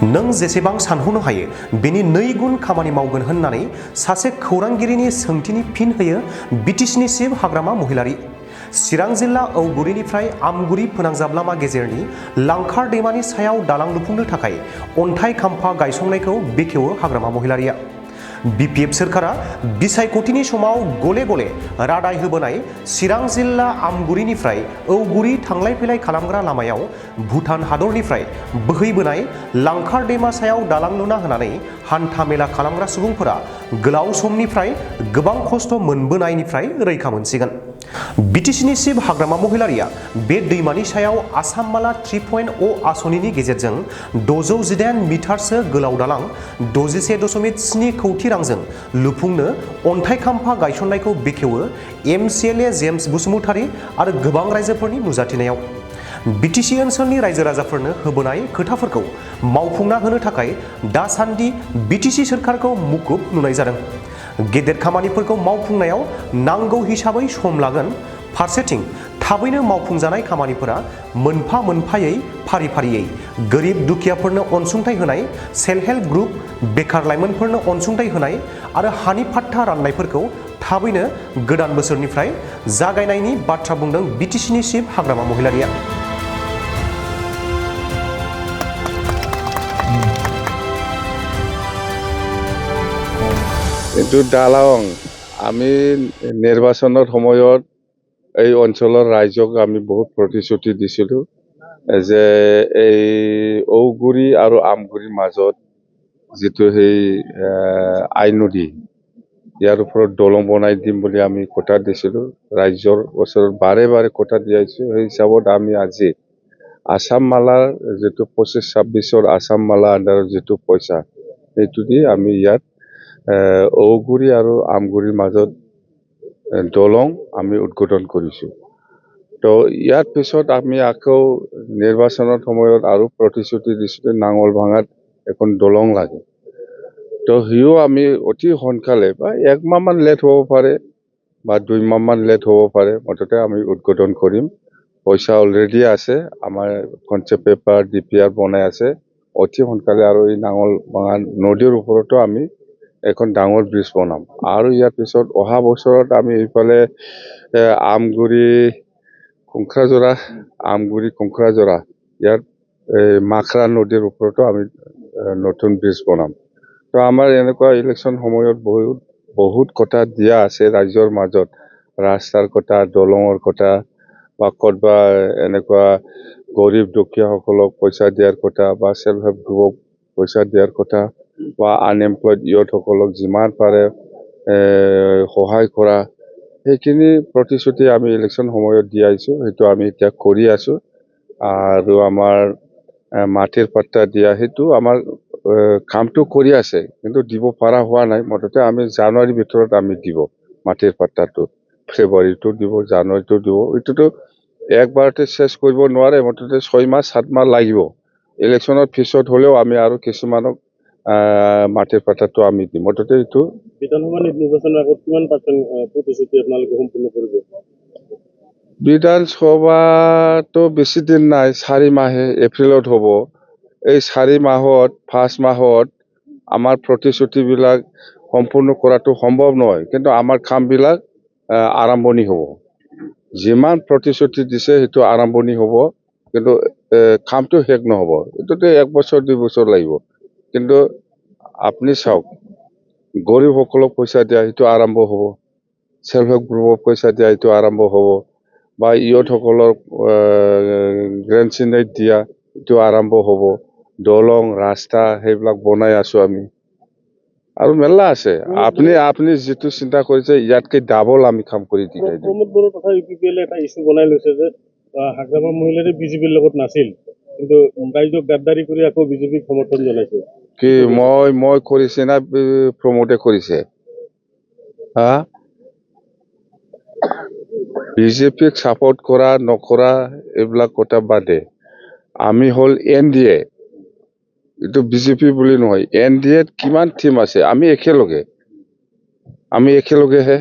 नों जेसेबां सानहरनो हायो बेनि 2 गुन खामानि मावगोन होननानै सासे खौरांगिरिनि सोंथिनि फिन होयो बिटिसिनि चिफ हाग्रामा महिलारी। चिरां जिल्ला औगुरिनिफ्राय आमगुरि फोनांजाब लामा गेजेरनि लांखार दैमानि सायाव दालां लुफुंनो थाखाय अन्थाइ खाम्फा गायसंनायखौ बेखेवो हाग्रामा महिलारीया। बिपिएफ सोरखारा बिसायख'थिनि समाव गले गले रादाय होबोनाय चिरां जिल्ला आमगुरिनिफ्राय औगुरि थांलाय फैलाय खालामग्रा लामायाव भुटान हादरनिफ्राय बोहैबोनाय लांखार दैमा सायाव दालां लुना होनानै हान्था मेला खालामग्रा सुबुंफोरा गोलाव समनिफ्राय गोबां खस्थ' मोनबोनायनिफ्राय रैखा मोनसिगोन। बिटिसिनि चिफ हाग्रामा महिलारीया बे दैमानि सायाव आसाम माला 3.0 आसनिनि गेजेरजों 618 मिटारसो गोलाव दालां 61.7 कौटि रांजों लुफुंनो अन्थाइ खाम्फा गायसननायखौ बेखेवो एमसिएलए जेम्स बसुमतारी आरो गोबां रायजोफोरनि नुजाथिनायाव। बिटिसि ओनसोलनि रायजो राजाफोरनो होबोनाय खोथाफोरखौ मावफुंना होनो थाखाय दासान्दि बिटिसि सोरखारखौ मुखुब नुनाय जादों। गेदेर खामानिफोरखौ मावफुंनायाव नांगौ हिसाबै सम लागोन। फारसेथिं थाबैनो मावफुंजानाय खामानिफोरा मोनफा मोनफायै फारि फारियै गोरिब दुखियाफोरनो अनसुंथाइ होनाय, सेल्फ हेल्प ग्रुप, बेकार लाइमोनफोरनो अनसुंथाइ होनाय आरो हानि पाट्टा राननायफोरखौ थाबैनो गोदान बोसोरनिफ्राय जागायनायनि बाथ्रा बुंदों बिटिसिनि चिफ हाग्रामा महिलारीया। কিন্তু দালাং আমি নিৰ্বাচনৰ সময়ত এই অঞ্চলৰ ৰাইজক আমি বহুত প্ৰতিশ্ৰুতি দিছিলো যে এই ঔগুৰি আৰু আমগুৰিৰ মাজত যিটো সেই আই নদী ইয়াৰ ওপৰত দলং বনাই দিম বুলি আমি কথা দিছিলো। ৰাইজৰ ওচৰত বাৰে বাৰে কথা দিয়াইছো। সেই হিচাপত আমি আজি আসাম মালাৰ যিটো 25-26 আসাম মালা আণ্ডাৰৰ যিটো পইচা সেইটো দি আমি ইয়াত ঔগুৰি আৰু আমগুৰিৰ মাজত দলং আমি উদ্বোধন কৰিছো। তো ইয়াৰ পিছত আমি আকৌ নিৰ্বাচনৰ সময়ত আৰু প্ৰতিশ্ৰুতি দিছিলো নাঙল ভাঙাত এখন দলং লাগে। তো হিও আমি অতি সোনকালে বা 1 মাহ মান লেট হ'ব পাৰে বা 2 মাহ মান লেট হ'ব পাৰে, মুঠতে আমি উদ্বোধন কৰিম। পইচা অলৰেডি আছে, আমাৰ কনচেপ্ট পেপাৰ ডিপিআৰ বনাই আছে। অতি সোনকালে আৰু এই নাঙল ভাঙা নদীৰ ওপৰতো আমি এখন ডাঙৰ ব্ৰিজ বনাম। আৰু ইয়াৰ পিছত অহা বছৰত আমি এইফালে আমগুৰি কোংক্ৰাজৰা ইয়াত মাখৰা নদীৰ ওপৰতো আমি নতুন ব্ৰিজ বনাম। তো আমাৰ এনেকুৱা ইলেকশ্যন সময়ত বহুত কথা দিয়া আছে ৰাইজৰ মাজত, ৰাস্তাৰ কথা, দলঙৰ কথা বা ক'ৰবা এনেকুৱা গৰীব দুখীয়াসকলক পইচা দিয়াৰ কথা বা সেল্ফ হেল্প গ্ৰুপক পইচা দিয়াৰ কথা বা আনএমপ্লয়ড ইয়থসকলক যিমান পাৰে সহায় কৰা, সেইখিনি প্ৰতিশ্ৰুতি আমি ইলেকশ্যন সময়ত দি আহিছো। সেইটো আমি এতিয়া কৰি আছো। আৰু আমাৰ মাটিৰ পাট্টা দিয়া সেইটো আমাৰ কামটো কৰি আছে, কিন্তু দিব পৰা হোৱা নাই। মুঠতে আমি জানুৱাৰীৰ ভিতৰত আমি দিব মাটিৰ পাট্টাটো, ফেব্ৰুৱাৰীটো দিব, জানুৱাৰীটো দিব। এইটোতো একবাৰতে চেছ কৰিব নোৱাৰে, মুঠতে 6 মাহ 7 মাহ লাগিব। ইলেকশ্যনৰ পিছত হ'লেও আমি আৰু কিছুমানক মাটিৰ পাট্টাটো আমি দিম। মুঠতে এইটো বিধানসভা নিৰ্বাচনৰ আগত কিমান পাৰ্চেণ্ট প্ৰতিশ্ৰুতি আপোনালোকে সম্পূৰ্ণ কৰিব? বিধানসভাটো বেছি দিন নাই, 4 মাহে এপ্ৰিলত হ'ব। এই 4 মাহত 5 মাহত আমাৰ প্ৰতিশ্ৰুতিবিলাক সম্পূৰ্ণ কৰাটো সম্ভৱ নহয়, কিন্তু আমাৰ কামবিলাক আৰম্ভণি হ'ব। যিমান প্ৰতিশ্ৰুতি দিছে সেইটো আৰম্ভণি হ'ব, কিন্তু কামটো শেষ নহ'ব। এইটোতে 1 বছৰ 2 বছৰ লাগিব। কিন্তু আপুনি চাওক, গৰীবসকলক পইচা দিয়া সেইটো আৰম্ভ হ'ব, সেল্ফ হেল্প গ্ৰুপক পইচা দিয়া সেইটো আৰম্ভ হ'ব, বা ইয়থসকলক গ্ৰেণ্ড চিনাইট দিয়া সেইটো আৰম্ভ হ'ব। দলং ৰাস্তা সেইবিলাক বনাই আছো আমি, আৰু মেলা আছে। আপুনি যিটো চিন্তা কৰিছে ইয়াতকে ডাবল আমি কাম কৰি দিম। প্ৰমোদ বড়োৰ কথা ইউপিপিএলে এটা ইস্যু বনাই লৈছে যে হাগ্ৰামা মহিলাৰী বিজেপিৰ লগত নাছিল, কিন্তু ৰাইজক গাদ্দাৰী কৰি আকৌ বিজেপিক সমৰ্থন জনাইছে। কি মই কৰিছে না প্ৰমোদে কৰিছে? বিজেপিক সাপোৰ্ট কৰা নকৰা এইবিলাক কথা বাদে, আমি হ'ল NDA, এইটো বিজেপি বুলি নহয়। NDAত কিমান টিম আছে, আমি একেলগেহে।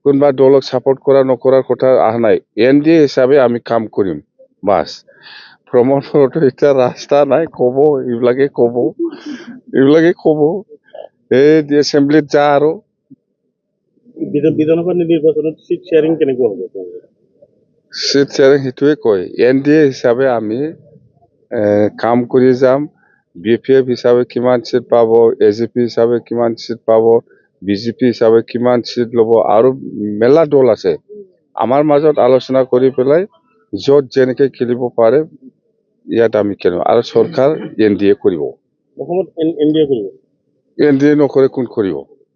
কোনোবা দলক সাপোৰ্ট কৰা নকৰাৰ কথা অহা নাই। NDA হিচাপে আমি কাম কৰিম বাছ। ভ্ৰমণ কৰোঁতে এতিয়া ৰাস্তা নাই, এইবিলাকে ক'ব এই এছেম্বলিত যা আৰু বিধানসভা নিৰ্বাচনত চিট শ্বেয়াৰিং কেনেকুৱা হ'ব? চিট শ্বেয়াৰিং সেইটোৱে কয়। NDA হিচাপে আমি কাম কৰি যাম। BPF হিচাপে কিমান চিট পাব, AGP হিচাপে কিমান চিট পাব, BJP হিচাপে কিমান চিট ল'ব, আৰু মেলা দল আছে। আমাৰ মাজত আলোচনা কৰি পেলাই য'ত যেনেকে খেলিব পাৰে ইয়াত আমি খেলিম, আৰু চৰকাৰ NDA কৰিব। অসমত NDA কৰিব। NDA নকৰে কোন কৰিব?